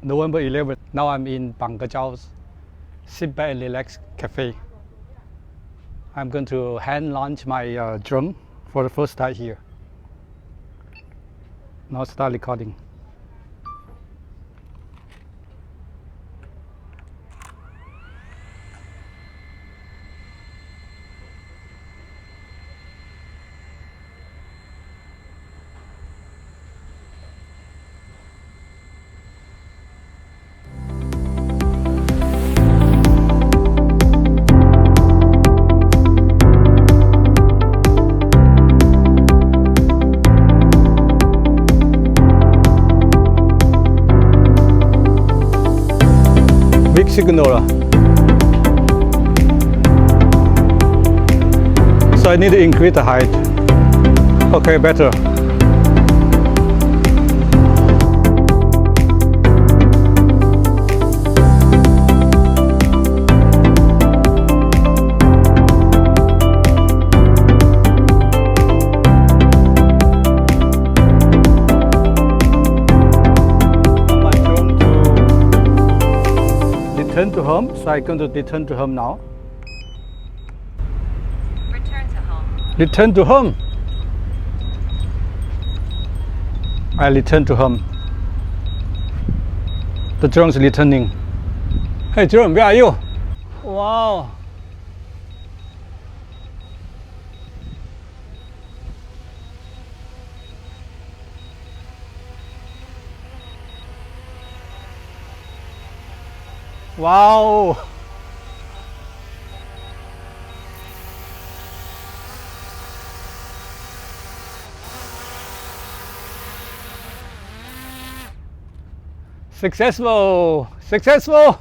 November 11th. Now I'm in Bangkok's Sit Back and Relax Cafe. I'm going to hand launch my drone for the first time here. Now start recording. Big signal. So I need to increase the height. Okay, better. Return to home, so I'm going to return to home now. Return to home. Return to home. I return to home. The drone is returning. Hey drone, where are you? Wow. Wow. Successful. Successful.